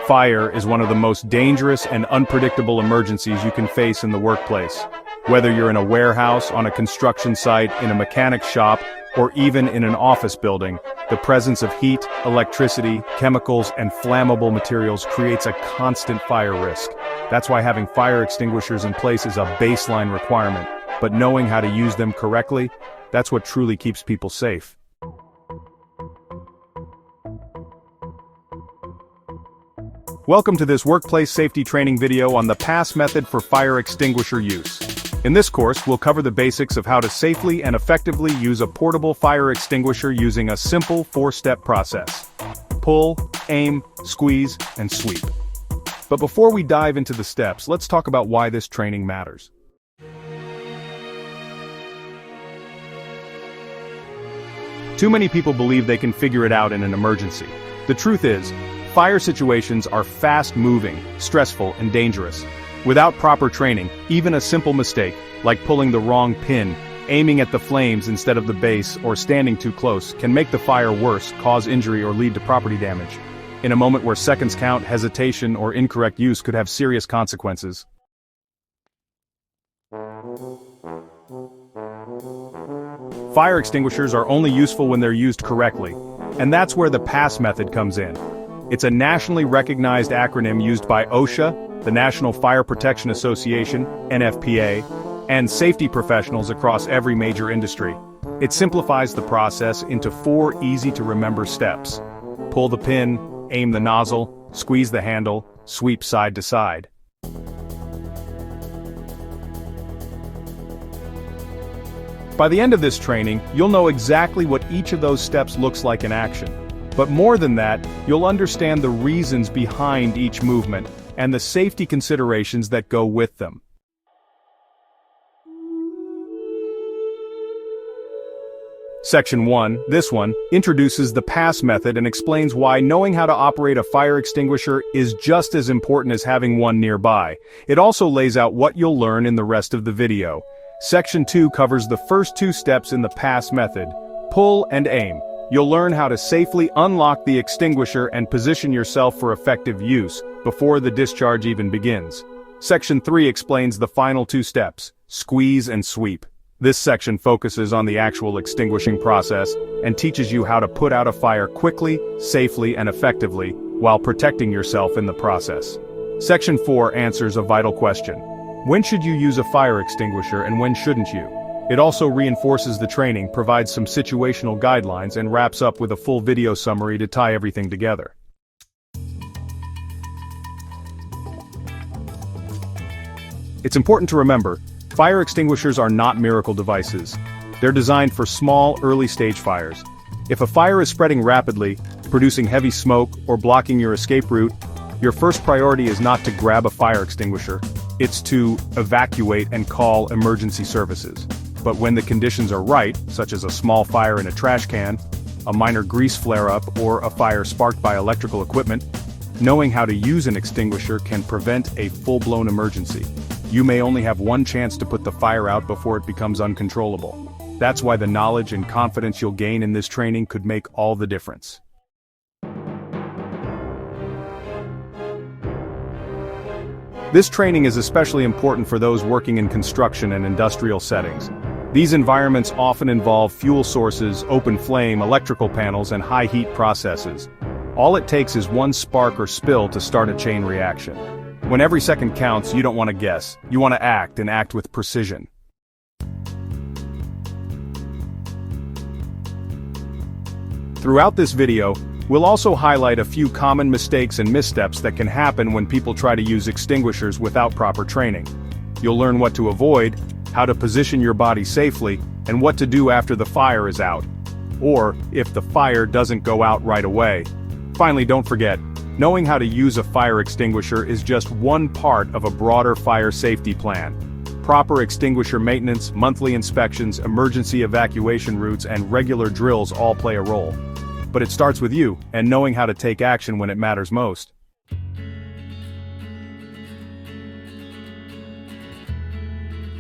Fire is one of the most dangerous and unpredictable emergencies you can face in the workplace. Whether you're in a warehouse, on a construction site, in a mechanic shop, or even in an office building, the presence of heat, electricity, chemicals, and flammable materials creates a constant fire risk. That's why having fire extinguishers in place is a baseline requirement, but knowing how to use them correctly, that's what truly keeps people safe. Welcome to this workplace safety training video on the PASS method for fire extinguisher use. In this course, we'll cover the basics of how to safely and effectively use a portable fire extinguisher using a simple 4-step process. Pull, aim, squeeze, and sweep. But before we dive into the steps, let's talk about why this training matters. Too many people believe they can figure it out in an emergency. The truth is, fire situations are fast-moving, stressful, and dangerous. Without proper training, even a simple mistake, like pulling the wrong pin, aiming at the flames instead of the base, or standing too close, can make the fire worse, cause injury, or lead to property damage. In a moment where seconds count, hesitation or incorrect use could have serious consequences. Fire extinguishers are only useful when they're used correctly, and that's where the PASS method comes in. It's a nationally recognized acronym used by OSHA, the National Fire Protection Association, NFPA, and safety professionals across every major industry. It simplifies the process into 4 easy-to-remember steps. Pull the pin, aim the nozzle, squeeze the handle, sweep side to side. By the end of this training, you'll know exactly what each of those steps looks like in action. But more than that, you'll understand the reasons behind each movement and the safety considerations that go with them. Section 1, this one, introduces the PASS method and explains why knowing how to operate a fire extinguisher is just as important as having one nearby. It also lays out what you'll learn in the rest of the video. Section 2 covers the first 2 steps in the PASS method: pull and aim. You'll learn how to safely unlock the extinguisher and position yourself for effective use, before the discharge even begins. Section 3 explains the final 2 steps: squeeze and sweep. This section focuses on the actual extinguishing process, and teaches you how to put out a fire quickly, safely, and effectively, while protecting yourself in the process. Section 4 answers a vital question: when should you use a fire extinguisher and when shouldn't you? It also reinforces the training, provides some situational guidelines, and wraps up with a full video summary to tie everything together. It's important to remember, fire extinguishers are not miracle devices. They're designed for small, early-stage fires. If a fire is spreading rapidly, producing heavy smoke, or blocking your escape route, your first priority is not to grab a fire extinguisher. It's to evacuate and call emergency services. But when the conditions are right, such as a small fire in a trash can, a minor grease flare-up, or a fire sparked by electrical equipment, knowing how to use an extinguisher can prevent a full-blown emergency. You may only have one chance to put the fire out before it becomes uncontrollable. That's why the knowledge and confidence you'll gain in this training could make all the difference. This training is especially important for those working in construction and industrial settings. These environments often involve fuel sources, open flame, electrical panels, and high heat processes. All it takes is one spark or spill to start a chain reaction. When every second counts, you don't want to guess. You want to act, and act with precision. Throughout this video, we'll also highlight a few common mistakes and missteps that can happen when people try to use extinguishers without proper training. You'll learn what to avoid, how to position your body safely, and what to do after the fire is out. Or, if the fire doesn't go out right away. Finally, don't forget, knowing how to use a fire extinguisher is just one part of a broader fire safety plan. Proper extinguisher maintenance, monthly inspections, emergency evacuation routes, and regular drills all play a role. But it starts with you, and knowing how to take action when it matters most.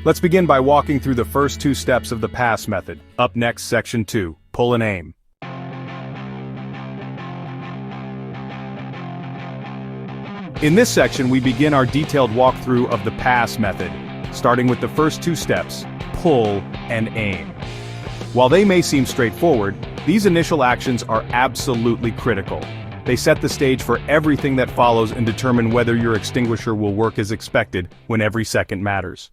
Let's begin by walking through the first 2 steps of the PASS method. Up next, Section 2, pull and aim. In this section, we begin our detailed walkthrough of the pass method, starting with the first two steps, pull and aim. While they may seem straightforward, these initial actions are absolutely critical. They set the stage for everything that follows and determine whether your extinguisher will work as expected when every second matters.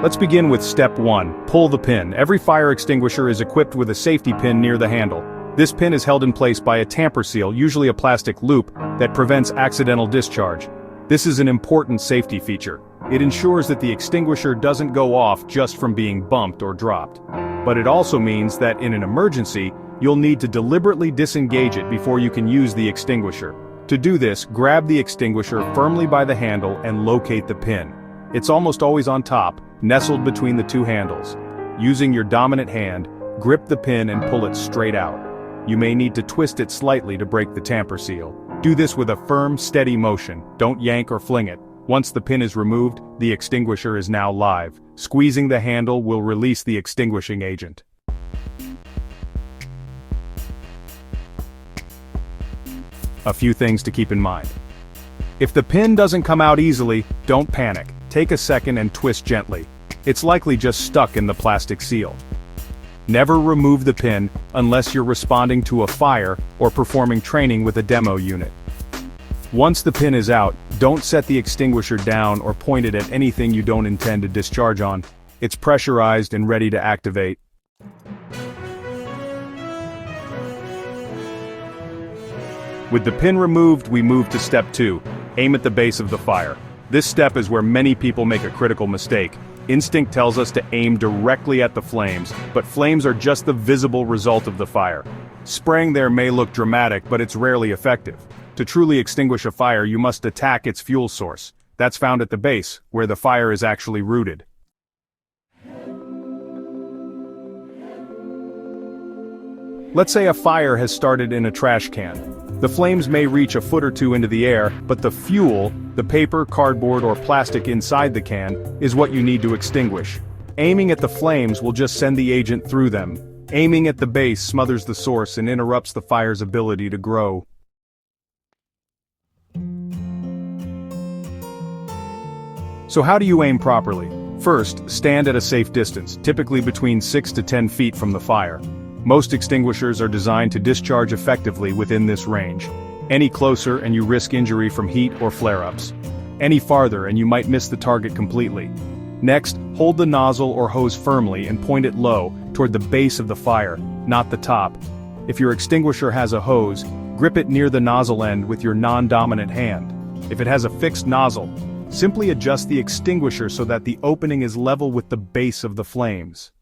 Let's begin with step 1, pull the pin. Every fire extinguisher is equipped with a safety pin near the handle. This pin is held in place by a tamper seal, usually a plastic loop, that prevents accidental discharge. This is an important safety feature. It ensures that the extinguisher doesn't go off just from being bumped or dropped. But it also means that in an emergency, you'll need to deliberately disengage it before you can use the extinguisher. To do this, grab the extinguisher firmly by the handle and locate the pin. It's almost always on top, nestled between the two handles. Using your dominant hand, grip the pin and pull it straight out. You may need to twist it slightly to break the tamper seal. Do this with a firm, steady motion. Don't yank or fling it. Once the pin is removed, the extinguisher is now live. Squeezing the handle will release the extinguishing agent. A few things to keep in mind. If the pin doesn't come out easily, don't panic. Take a second and twist gently. It's likely just stuck in the plastic seal. Never remove the pin unless you're responding to a fire or performing training with a demo unit. Once the pin is out, don't set the extinguisher down or point it at anything you don't intend to discharge on. It's pressurized and ready to activate. With the pin removed, we move to step 2, aim at the base of the fire. This step is where many people make a critical mistake. Instinct tells us to aim directly at the flames, but flames are just the visible result of the fire. Spraying there may look dramatic, but it's rarely effective. To truly extinguish a fire, you must attack its fuel source. That's found at the base, where the fire is actually rooted. Let's say a fire has started in a trash can. The flames may reach a foot or two into the air, but the fuel, the paper, cardboard, or plastic inside the can, is what you need to extinguish. Aiming at the flames will just send the agent through them. Aiming at the base smothers the source and interrupts the fire's ability to grow. So how do you aim properly? First, stand at a safe distance, typically between 6 to 10 feet from the fire. Most extinguishers are designed to discharge effectively within this range. Any closer and you risk injury from heat or flare-ups. Any farther and you might miss the target completely. Next, hold the nozzle or hose firmly and point it low, toward the base of the fire, not the top. If your extinguisher has a hose, grip it near the nozzle end with your non-dominant hand. If it has a fixed nozzle, simply adjust the extinguisher so that the opening is level with the base of the flames.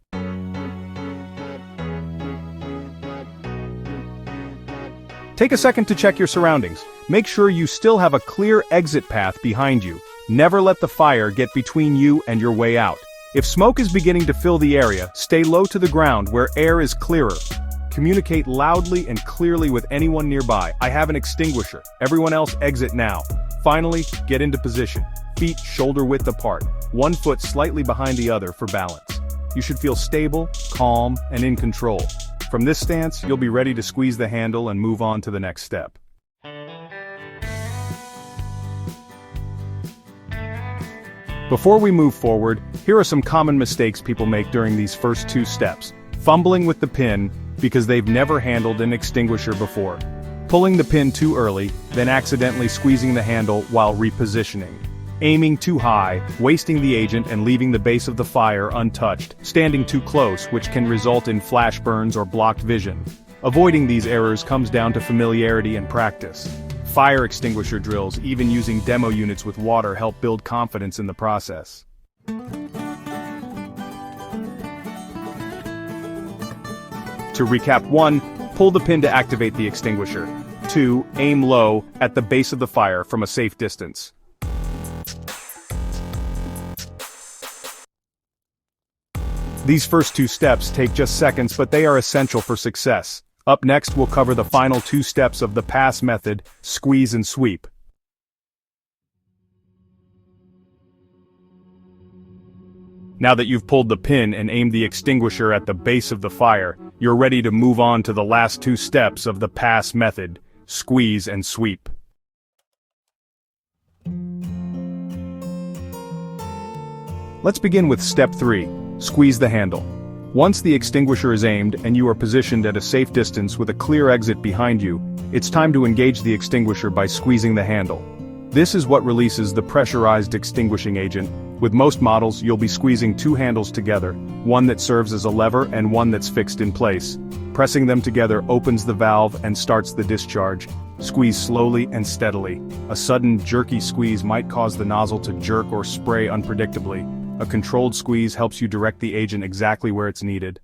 Take a second to check your surroundings. Make sure you still have a clear exit path behind you. Never let the fire get between you and your way out. If smoke is beginning to fill the area, stay low to the ground where air is clearer. Communicate loudly and clearly with anyone nearby. I have an extinguisher. Everyone else exit now. Finally, get into position. Feet shoulder width apart. One foot slightly behind the other for balance. You should feel stable, calm, and in control. From this stance, you'll be ready to squeeze the handle and move on to the next step. Before we move forward, here are some common mistakes people make during these first two steps. Fumbling with the pin, because they've never handled an extinguisher before. Pulling the pin too early, then accidentally squeezing the handle while repositioning. Aiming too high, wasting the agent and leaving the base of the fire untouched. Standing too close, which can result in flash burns or blocked vision. Avoiding these errors comes down to familiarity and practice. Fire extinguisher drills, even using demo units with water, help build confidence in the process. To recap: 1. Pull the pin to activate the extinguisher. 2. Aim low, at the base of the fire from a safe distance. These first two steps take just seconds, but they are essential for success. Up next, we'll cover the final two steps of the pass method, squeeze and sweep. Now that you've pulled the pin and aimed the extinguisher at the base of the fire, You're ready to move on to the last two steps of the pass method: squeeze and sweep. Let's begin with step 3, squeeze the handle. Once the extinguisher is aimed and you are positioned at a safe distance with a clear exit behind you, it's time to engage the extinguisher by squeezing the handle. This is what releases the pressurized extinguishing agent. With most models, you'll be squeezing two handles together, one that serves as a lever and one that's fixed in place. Pressing them together opens the valve and starts the discharge. Squeeze slowly and steadily. A sudden, jerky squeeze might cause the nozzle to jerk or spray unpredictably. A controlled squeeze helps you direct the agent exactly where it's needed.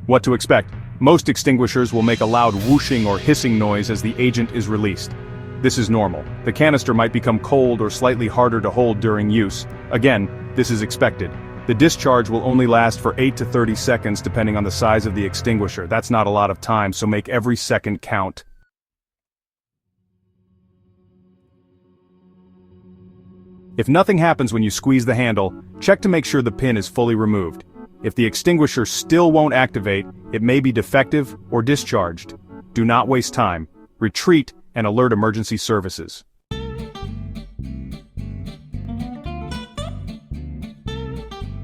What to expect? Most extinguishers will make a loud whooshing or hissing noise as the agent is released. This is normal. The canister might become cold or slightly harder to hold during use. Again, this is expected. The discharge will only last for 8 to 30 seconds depending on the size of the extinguisher. That's not a lot of time, so make every second count. If nothing happens when you squeeze the handle, check to make sure the pin is fully removed. If the extinguisher still won't activate, it may be defective or discharged. Do not waste time. Retreat and alert emergency services.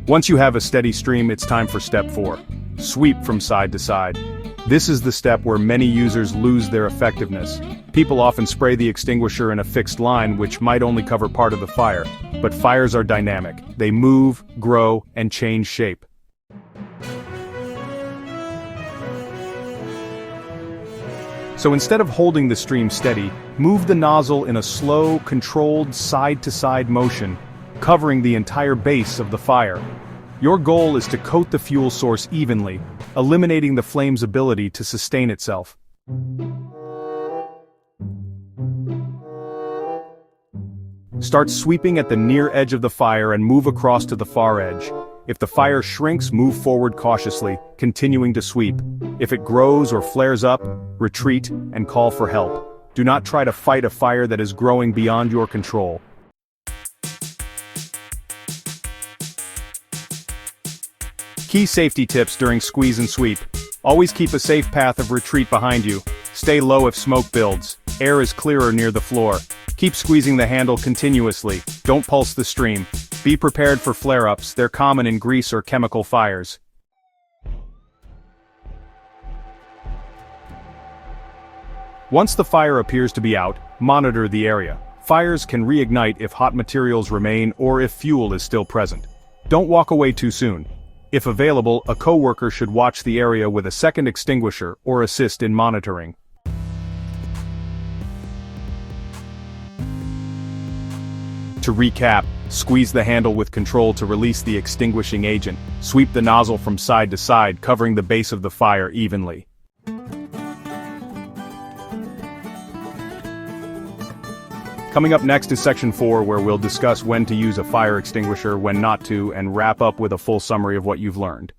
Once you have a steady stream, it's time for step 4. Sweep from side to side. This is the step where many users lose their effectiveness. People often spray the extinguisher in a fixed line which might only cover part of the fire. But fires are dynamic. They move, grow, and change shape. So instead of holding the stream steady, move the nozzle in a slow, controlled side-to-side motion, covering the entire base of the fire. Your goal is to coat the fuel source evenly, eliminating the flame's ability to sustain itself. Start sweeping at the near edge of the fire and move across to the far edge. If the fire shrinks, move forward cautiously, continuing to sweep. If it grows or flares up, retreat and call for help. Do not try to fight a fire that is growing beyond your control. Key safety tips during squeeze and sweep. Always keep a safe path of retreat behind you. Stay low if smoke builds. Air is clearer near the floor. Keep squeezing the handle continuously. Don't pulse the stream. Be prepared for flare-ups. They're common in grease or chemical fires. Once the fire appears to be out, monitor the area. Fires can reignite if hot materials remain or if fuel is still present. Don't walk away too soon. If available, a coworker should watch the area with a second extinguisher or assist in monitoring. To recap, squeeze the handle with control to release the extinguishing agent. Sweep the nozzle from side to side, covering the base of the fire evenly. Coming up next is section 4, where we'll discuss when to use a fire extinguisher, when not to, and wrap up with a full summary of what you've learned.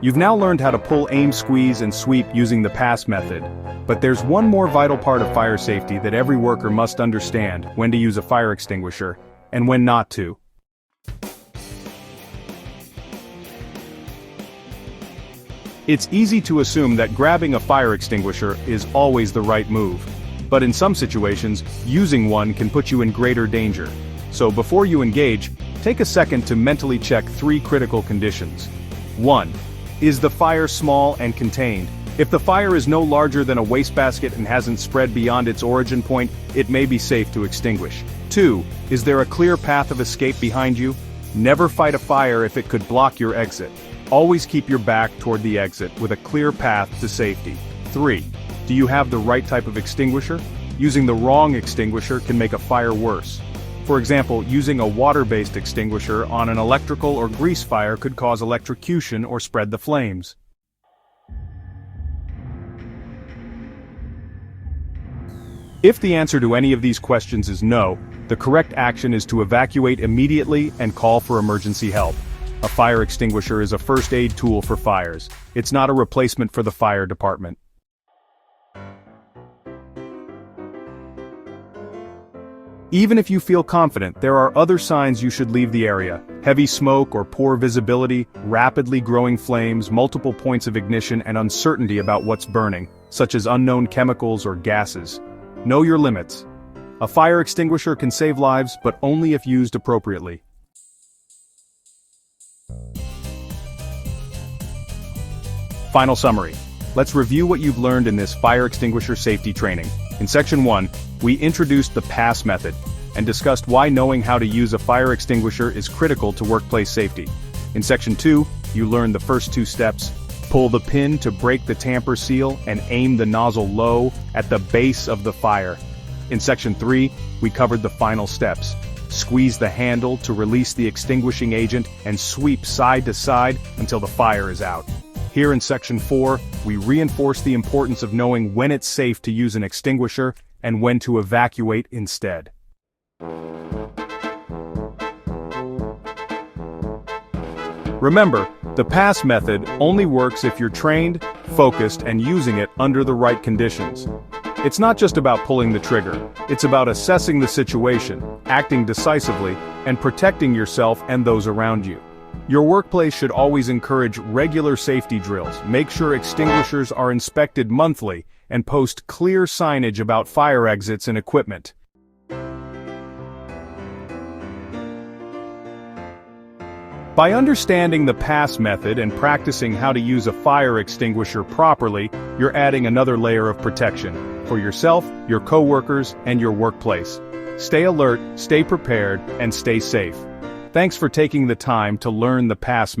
You've now learned how to pull, aim, squeeze, and sweep using the pass method. But there's one more vital part of fire safety that every worker must understand: when to use a fire extinguisher, and when not to. It's easy to assume that grabbing a fire extinguisher is always the right move. But in some situations, using one can put you in greater danger. So before you engage, take a second to mentally check 3 critical conditions. 1. Is the fire small and contained? If the fire is no larger than a wastebasket and hasn't spread beyond its origin point, it may be safe to extinguish. 2. Is there a clear path of escape behind you? Never fight a fire if it could block your exit. Always keep your back toward the exit with a clear path to safety. 3. Do you have the right type of extinguisher? Using the wrong extinguisher can make a fire worse. For example, using a water-based extinguisher on an electrical or grease fire could cause electrocution or spread the flames. If the answer to any of these questions is no, the correct action is to evacuate immediately and call for emergency help. A fire extinguisher is a first aid tool for fires. It's not a replacement for the fire department. Even if you feel confident, there are other signs you should leave the area. Heavy smoke or poor visibility, rapidly growing flames, multiple points of ignition, and uncertainty about what's burning, such as unknown chemicals or gases. Know your limits. A fire extinguisher can save lives, but only if used appropriately. Final summary. Let's review what you've learned in this fire extinguisher safety training. In Section 1, we introduced the PASS method and discussed why knowing how to use a fire extinguisher is critical to workplace safety. In Section 2, you learned the first 2 steps: pull the pin to break the tamper seal and aim the nozzle low at the base of the fire. In Section 3, we covered the final steps: squeeze the handle to release the extinguishing agent and sweep side to side until the fire is out. Here in Section 4, we reinforce the importance of knowing when it's safe to use an extinguisher and when to evacuate instead. Remember, the PASS method only works if you're trained, focused, and using it under the right conditions. It's not just about pulling the trigger, it's about assessing the situation, acting decisively, and protecting yourself and those around you. Your workplace should always encourage regular safety drills, make sure extinguishers are inspected monthly, and post clear signage about fire exits and equipment. By understanding the PASS method and practicing how to use a fire extinguisher properly, you're adding another layer of protection for yourself, your coworkers, and your workplace. Stay alert, stay prepared, and stay safe. Thanks for taking the time to learn the PASS method.